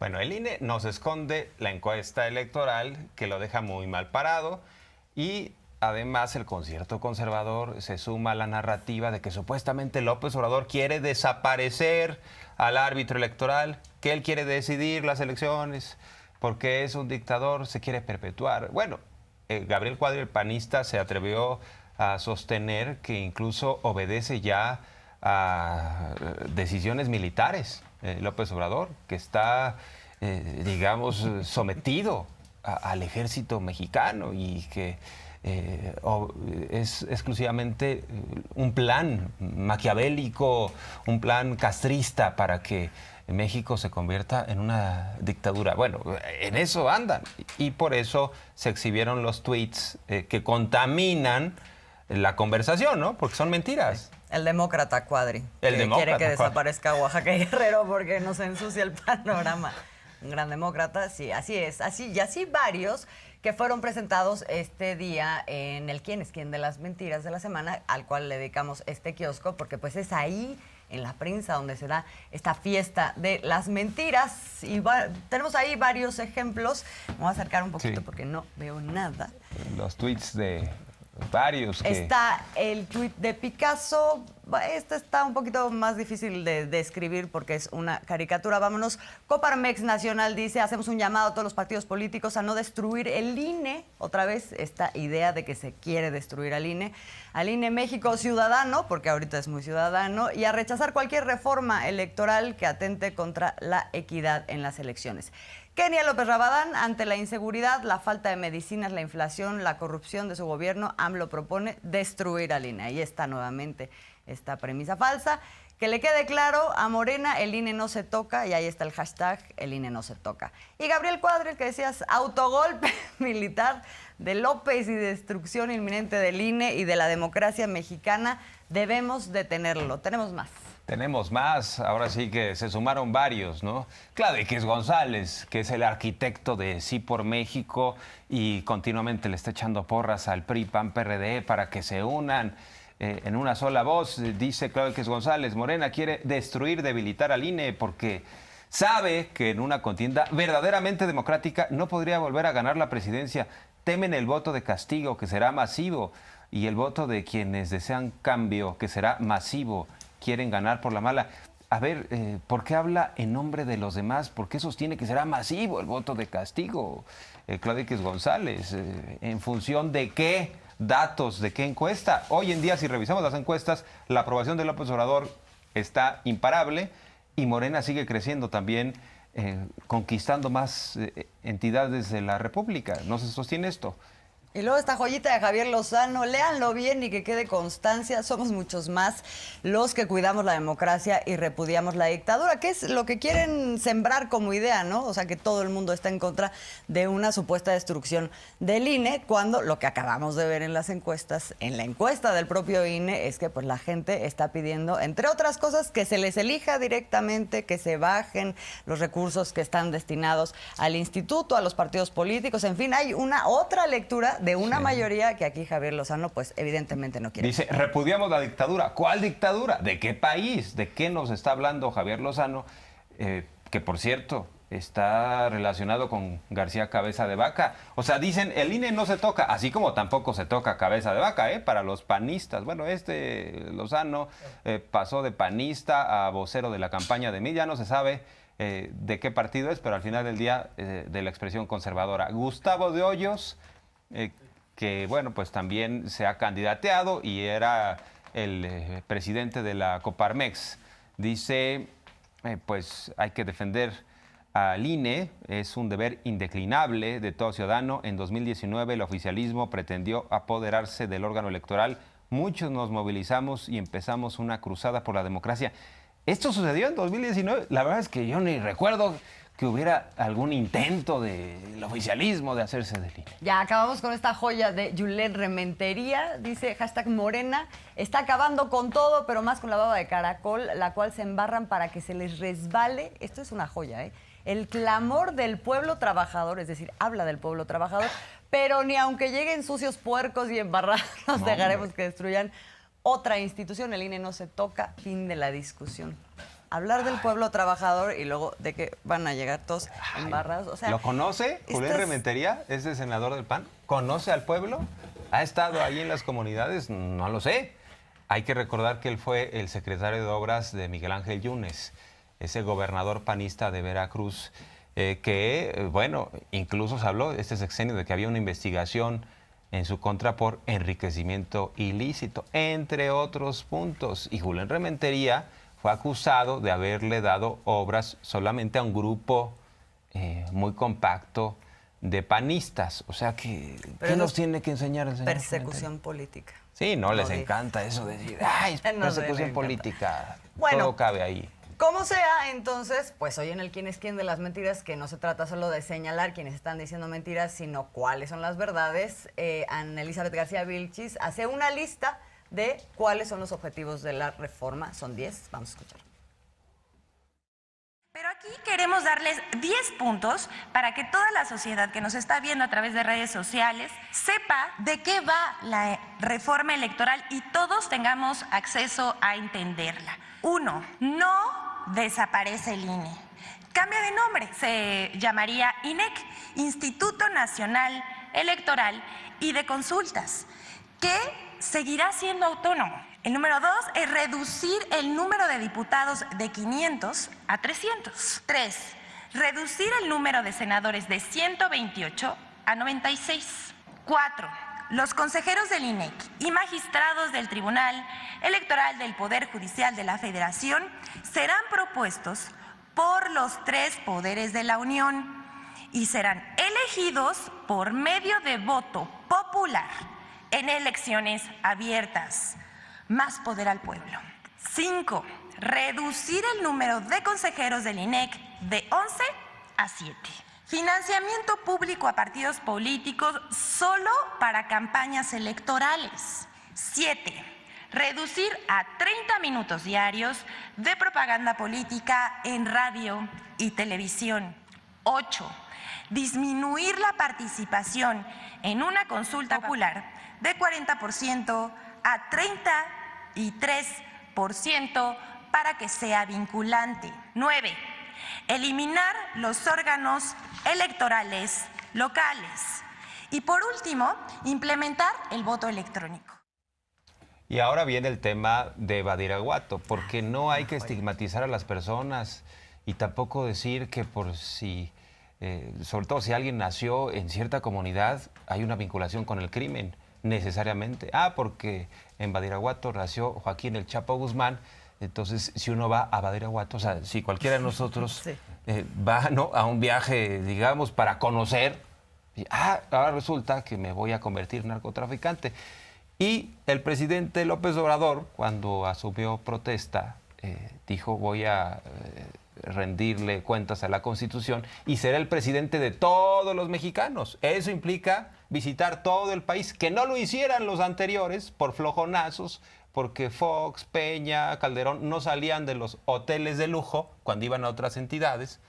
Bueno, el INE nos esconde la encuesta electoral que lo deja muy mal parado y además el concierto conservador se suma a la narrativa de que supuestamente López Obrador quiere desaparecer al árbitro electoral, que él quiere decidir las elecciones porque es un dictador, se quiere perpetuar. Bueno, Gabriel Cuadri, el panista, se atrevió a sostener que incluso obedece ya a decisiones militares, López Obrador, que está, digamos, sometido al ejército mexicano y que es exclusivamente un plan maquiavélico, un plan castrista para que México se convierta en una dictadura. Bueno, en eso andan y por eso se exhibieron los tweets que contaminan la conversación, ¿no? Porque son mentiras. El demócrata Cuadri, El que demócrata quiere que Cuadri. desaparezca Oaxaca y Guerrero porque nos ensucia el panorama. Un gran demócrata, sí, así es. Y así varios que fueron presentados este día en el ¿Quién es quién de las mentiras de la semana? Al cual le dedicamos este kiosco, porque pues es ahí, en la prensa, donde se da esta fiesta de las mentiras. Y tenemos ahí varios ejemplos. Me voy a acercar un poquito porque no veo nada. Los tweets de varios que... Está el tuit de Picasso. Este está un poquito más difícil de describir porque es una caricatura. Vámonos. Coparmex Nacional dice: hacemos un llamado a todos los partidos políticos a no destruir el INE. Otra vez esta idea de que se quiere destruir al INE México Ciudadano, porque ahorita es muy ciudadano, y a rechazar cualquier reforma electoral que atente contra la equidad en las elecciones. Kenia López Rabadán: ante la inseguridad, la falta de medicinas, la inflación, la corrupción de su gobierno, AMLO propone destruir al INE. Ahí está nuevamente esta premisa falsa. Que le quede claro a Morena: el INE no se toca, y ahí está el hashtag, el INE no se toca. Y Gabriel Cuadri, el que decías, autogolpe militar de López y destrucción inminente del INE y de la democracia mexicana, debemos detenerlo. Tenemos más. Tenemos más, ahora sí que se sumaron varios, ¿no? Claudio González, que es el arquitecto de Sí por México y continuamente le está echando porras al PRI, PAN, PRD para que se unan en una sola voz. Dice Claudio González: Morena quiere destruir, debilitar al INE porque sabe que en una contienda verdaderamente democrática no podría volver a ganar la presidencia. Temen el voto de castigo, que será masivo, y el voto de quienes desean cambio, que será masivo. Quieren ganar por la mala. A ver, ¿por qué habla en nombre de los demás? ¿Por qué sostiene que será masivo el voto de castigo? Claudio González, ¿en función de qué datos, de qué encuesta? Hoy en día, si revisamos las encuestas, la aprobación de López Obrador está imparable y Morena sigue creciendo también, conquistando más entidades de la República. ¿No se sostiene esto? Y luego esta joyita de Javier Lozano: léanlo bien y que quede constancia, somos muchos más los que cuidamos la democracia y repudiamos la dictadura, que es lo que quieren sembrar como idea, ¿no? O sea, que todo el mundo está en contra de una supuesta destrucción del INE, cuando lo que acabamos de ver en las encuestas, en la encuesta del propio INE, es que pues la gente está pidiendo, entre otras cosas, que se les elija directamente, que se bajen los recursos que están destinados al instituto, a los partidos políticos. En fin, hay una otra lectura de una mayoría que aquí Javier Lozano pues evidentemente no quiere. Dice: repudiamos la dictadura. ¿Cuál dictadura? ¿De qué país? ¿De qué nos está hablando Javier Lozano? Que por cierto está relacionado con García Cabeza de Vaca. O sea, dicen: el INE no se toca, así como tampoco se toca Cabeza de Vaca, para los panistas. Bueno, Lozano pasó de panista a vocero de la campaña de mí, ya no se sabe de qué partido es, pero al final del día de la expresión conservadora. Gustavo de Hoyos, que bueno, pues también se ha candidateado y era el presidente de la Coparmex. Dice, pues hay que defender al INE, es un deber indeclinable de todo ciudadano. En 2019 el oficialismo pretendió apoderarse del órgano electoral. Muchos nos movilizamos y empezamos una cruzada por la democracia. Esto sucedió en 2019. La verdad es que yo ni recuerdo que hubiera algún intento del oficialismo de hacerse del INE. Ya acabamos con esta joya de Julen Rementería. Dice hashtag Morena está acabando con todo, pero más con la baba de caracol, la cual se embarran para que se les resbale. Esto es una joya, el clamor del pueblo trabajador, es decir, habla del pueblo trabajador, pero ni aunque lleguen sucios, puercos y embarrados, nos dejaremos que destruyan otra institución. El INE no se toca. Fin de la discusión. hablar del pueblo trabajador y luego de que van a llegar todos embarrados. O sea, ¿lo conoce Julián Rementería, ese senador del PAN? ¿Conoce al pueblo? ¿Ha estado ahí en las comunidades? No lo sé. Hay que recordar que él fue el secretario de Obras de Miguel Ángel Yunes, ese gobernador panista de Veracruz, que, bueno, incluso se habló este sexenio de que había una investigación en su contra por enriquecimiento ilícito, entre otros puntos. Y Julián Rementería fue acusado de haberle dado obras solamente a un grupo muy compacto de panistas. O sea que, ¿qué nos tiene que enseñar el señor persecución política. Sí, no les encanta eso de decir, ¡ay, persecución política! Bueno, todo cabe ahí. Como sea, entonces, pues hoy en el quién es quién de las mentiras, que no se trata solo de señalar quienes están diciendo mentiras, sino cuáles son las verdades, Ana Elizabeth García Vilchis hace una lista de cuáles son los objetivos de la reforma. Son 10, vamos a escuchar. Pero aquí queremos darles 10 puntos para que toda la sociedad que nos está viendo a través de redes sociales sepa de qué va la reforma electoral y todos tengamos acceso a entenderla. 1. No desaparece el INE. Cambia de nombre, se llamaría INEC, Instituto Nacional Electoral y de Consultas, que seguirá siendo autónomo. El número 2 es reducir el número de diputados de 500 a 300. 3. Reducir el número de senadores de 128 a 96. 4. Los consejeros del INEC y magistrados del Tribunal Electoral del Poder Judicial de la Federación serán propuestos por los 3 poderes de la Unión y serán elegidos por medio de voto popular en elecciones abiertas. Más poder al pueblo. 5. Reducir el número de consejeros del INEC de 11 a 7. Financiamiento público a partidos políticos solo para campañas electorales. 7. Reducir a 30 minutos diarios de propaganda política en radio y televisión. 8. Disminuir la participación en una consulta popular de 40% a 33% para que sea vinculante. 9. Eliminar los órganos electorales locales. Y por último, implementar el voto electrónico. Y ahora viene el tema de Badiraguato, porque no hay que estigmatizar a las personas y tampoco decir que por si, sobre todo si alguien nació en cierta comunidad, hay una vinculación con el crimen. Necesariamente. Porque en Badiraguato nació Joaquín El Chapo Guzmán. Entonces, si uno va a Badiraguato, o sea, si cualquiera de nosotros sí. Va, ¿no?, a un viaje, digamos, para conocer, y, ahora resulta que me voy a convertir en narcotraficante. Y el presidente López Obrador, cuando asumió protesta, dijo, voy a rendirle cuentas a la Constitución y será el presidente de todos los mexicanos. Eso implica visitar todo el país, que no lo hicieran los anteriores por flojonazos, porque Fox, Peña, Calderón no salían de los hoteles de lujo cuando iban a otras entidades.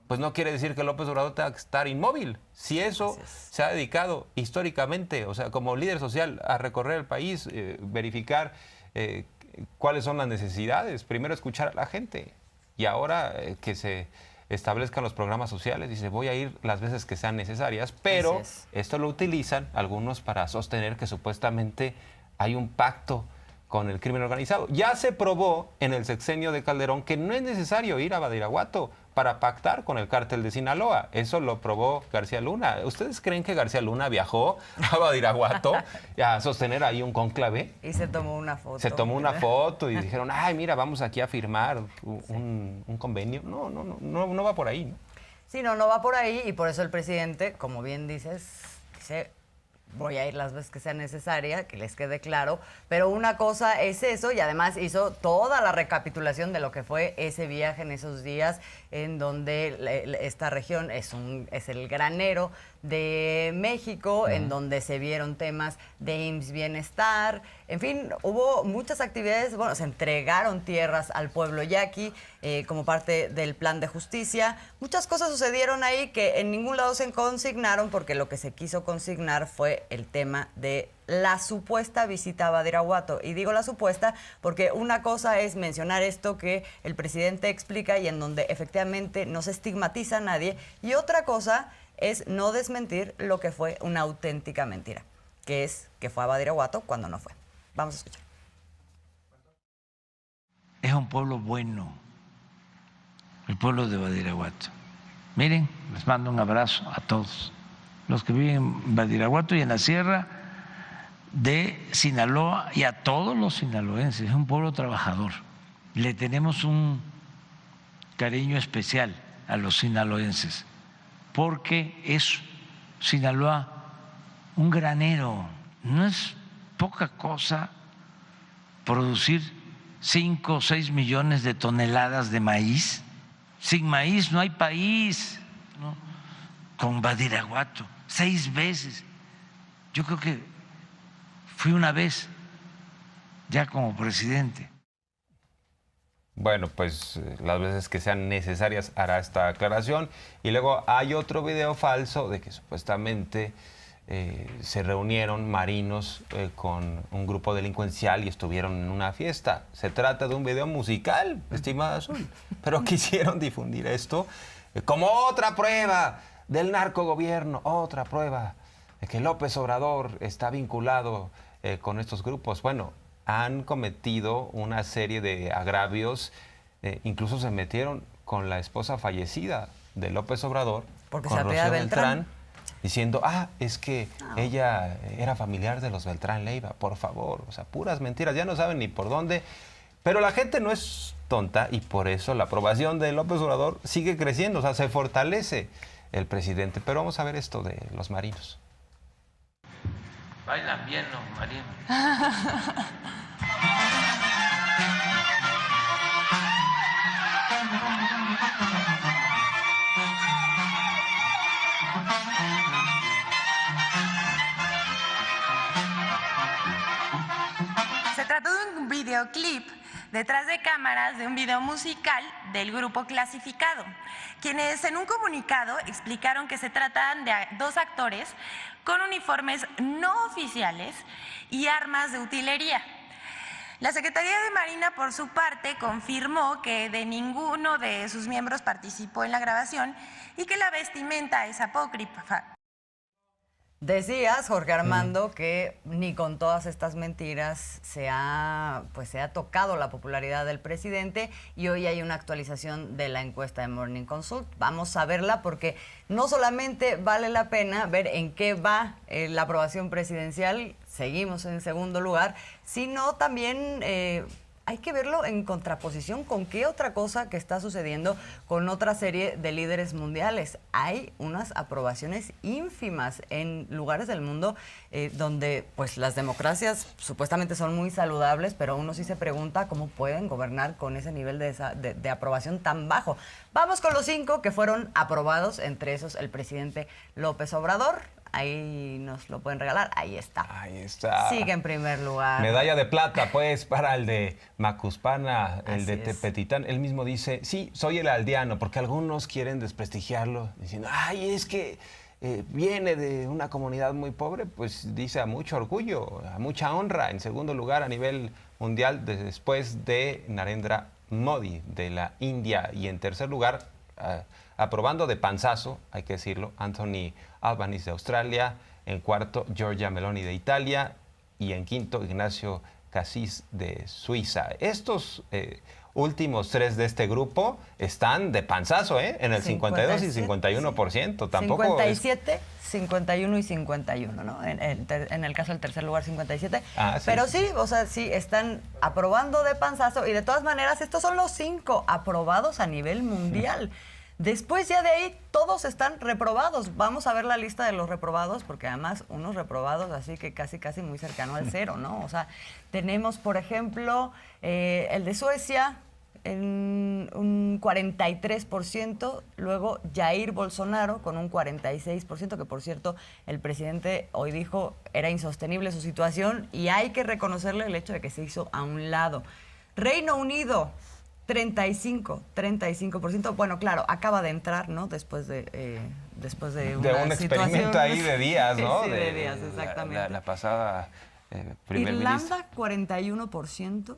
Pues no quiere decir que López Obrador tenga que estar inmóvil. Si eso se ha dedicado históricamente, o sea, como líder social, a recorrer el país, verificar cuáles son las necesidades, primero escuchar a la gente. Y ahora que se establezcan los programas sociales, dice, voy a ir las veces que sean necesarias, pero esto lo utilizan algunos para sostener que supuestamente hay un pacto con el crimen organizado. Ya se probó en el sexenio de Calderón que no es necesario ir a Badiraguato para pactar con el cártel de Sinaloa. Eso lo probó García Luna. ¿Ustedes creen que García Luna viajó a Badiraguato a sostener ahí un cónclave? Y se tomó una foto. Se tomó una foto y dijeron, ay, mira, vamos aquí a firmar un convenio. No va por ahí, ¿no? Sí, no va por ahí y por eso el presidente, como bien dices, dice, voy a ir las veces que sea necesaria, que les quede claro, pero una cosa es eso y además hizo toda la recapitulación de lo que fue ese viaje en esos días en donde esta región es el granero de México, en donde se vieron temas de IMSS Bienestar. En fin, hubo muchas actividades. Bueno, se entregaron tierras al pueblo yaqui como parte del plan de justicia. Muchas cosas sucedieron ahí que en ningún lado se consignaron, porque lo que se quiso consignar fue el tema de la supuesta visita a Badiraguato. Y digo la supuesta porque una cosa es mencionar esto que el presidente explica y en donde efectivamente no se estigmatiza a nadie, y otra cosa es no desmentir lo que fue una auténtica mentira, que es que fue a Badiraguato cuando no fue. Vamos a escuchar. Es un pueblo bueno, el pueblo de Badiraguato. Miren, les mando un abrazo a todos los que viven en Badiraguato y en la sierra de Sinaloa, y a todos los sinaloenses. Es un pueblo trabajador. Le tenemos un cariño especial a los sinaloenses, porque es Sinaloa un granero. No es poca cosa producir 5 o 6 millones de toneladas de maíz. Sin maíz no hay país, ¿no? Con Badiraguato, 6 veces. Yo creo que fui una vez ya como presidente. Bueno, pues las veces que sean necesarias hará esta aclaración. Y luego hay otro video falso de que supuestamente se reunieron marinos con un grupo delincuencial y estuvieron en una fiesta. Se trata de un video musical, estimada Azul, pero quisieron difundir esto como otra prueba del narcogobierno, otra prueba de que López Obrador está vinculado con estos grupos. Bueno, han cometido una serie de agravios, incluso se metieron con la esposa fallecida de López Obrador, porque con se apellida Rocío Beltrán, diciendo, es que ella era familiar de los Beltrán Leiva. Por favor, o sea, puras mentiras, ya no saben ni por dónde. Pero la gente no es tonta y por eso la aprobación de López Obrador sigue creciendo, o sea, se fortalece el presidente. Pero vamos a ver esto de los marinos. Bailan bien los marinos. Se trató de un videoclip detrás de cámaras de un video musical del grupo Clasificado, quienes en un comunicado explicaron que se tratan de 2 actores con uniformes no oficiales y armas de utilería. La Secretaría de Marina, por su parte, confirmó que de ninguno de sus miembros participó en la grabación y que la vestimenta es apócrifa. Decías, Jorge Armando, que ni con todas estas mentiras se ha tocado la popularidad del presidente, y hoy hay una actualización de la encuesta de Morning Consult. Vamos a verla porque no solamente vale la pena ver en qué va la aprobación presidencial, seguimos en segundo lugar, sino también hay que verlo en contraposición con qué otra cosa que está sucediendo con otra serie de líderes mundiales. Hay unas aprobaciones ínfimas en lugares del mundo donde pues las democracias supuestamente son muy saludables, pero uno sí se pregunta cómo pueden gobernar con ese nivel de aprobación tan bajo. Vamos con los 5 que fueron aprobados, entre esos el presidente López Obrador. Ahí nos lo pueden regalar. Ahí está. Ahí está. Sigue en primer lugar. Medalla de plata, pues, para el de Macuspana, el Así de es. Tepetitán. Él mismo dice, sí, soy el aldeano, porque algunos quieren desprestigiarlo, diciendo, es que viene de una comunidad muy pobre. Pues dice a mucho orgullo, a mucha honra. En segundo lugar a nivel mundial, después de Narendra Modi, de la India. Y en tercer lugar, aprobando de panzazo, hay que decirlo, Anthony Albanese de Australia. En cuarto, Giorgia Meloni de Italia. Y en quinto, Ignacio Cassis de Suiza. Estos últimos 3 de este grupo están de panzazo, en el 52 y 51%. Tampoco 57, 51 y 51, ¿no? En el caso del tercer lugar, 57. Sí. Pero sí, o sea, sí, están aprobando de panzazo. Y de todas maneras, estos son los 5 aprobados a nivel mundial. Después ya de ahí todos están reprobados. Vamos a ver la lista de los reprobados, porque además unos reprobados así que casi muy cercano al 0, ¿no? O sea, tenemos, por ejemplo, el de Suecia, en un 43%, luego Jair Bolsonaro con un 46%, que por cierto el presidente hoy dijo era insostenible su situación y hay que reconocerle el hecho de que se hizo a un lado. Reino Unido, 35%. Bueno, claro, acaba de entrar, ¿no? Después de un experimento ahí de días, ¿no? Sí, de días, exactamente. La pasada primer ministro. Irlanda, 41%.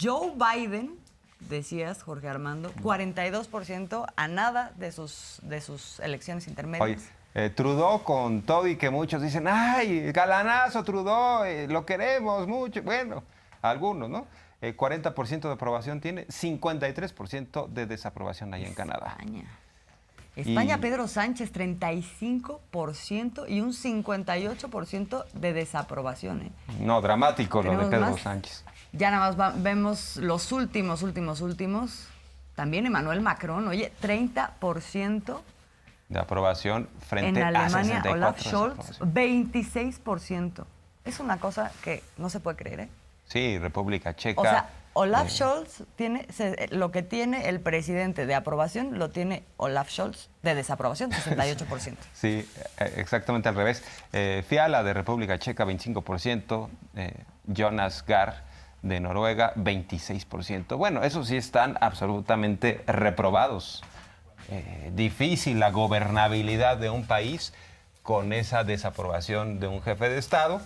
Joe Biden, decías, Jorge Armando, 42% a nada de sus elecciones intermedias. Oye, Trudeau con todo y que muchos dicen, ¡ay, galanazo Trudeau! Lo queremos mucho. Bueno, algunos, ¿no? 40% de aprobación tiene, 53% de desaprobación ahí en Canadá. España, Pedro Sánchez, 35% y un 58% de desaprobación. No, dramático lo de Pedro Sánchez. Ya nada más vemos los últimos. También Emmanuel Macron, oye, 30% de aprobación frente en Alemania, a 64%. Olaf Scholz, 26%. Es una cosa que no se puede creer, ¿eh? Sí, República Checa. O sea, Olaf Scholz tiene lo que tiene el presidente de aprobación, lo tiene Olaf Scholz de desaprobación, 68%. Sí, exactamente al revés. Fiala de República Checa, 25%. Jonas Gahr de Noruega, 26%. Bueno, esos sí están absolutamente reprobados. Difícil la gobernabilidad de un país con esa desaprobación de un jefe de Estado.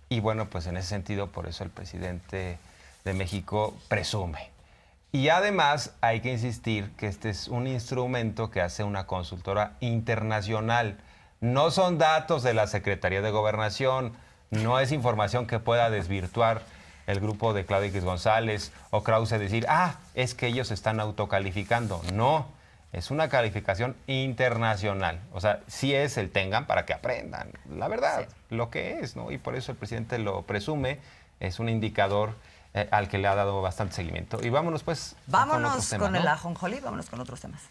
Y bueno, pues en ese sentido, por eso el presidente de México presume. Y además hay que insistir que este es un instrumento que hace una consultora internacional. No son datos de la Secretaría de Gobernación, no es información que pueda desvirtuar el grupo de Claudio X González o Krause decir, es que ellos están autocalificando. No, es una calificación internacional. O sea, sí es el tengan para que aprendan. La verdad, sí, lo que es, ¿no? Y por eso el presidente lo presume, es un indicador al que le ha dado bastante seguimiento. Y vámonos pues vámonos con otros temas, con el ¿no? ajonjolí, vámonos con otros temas.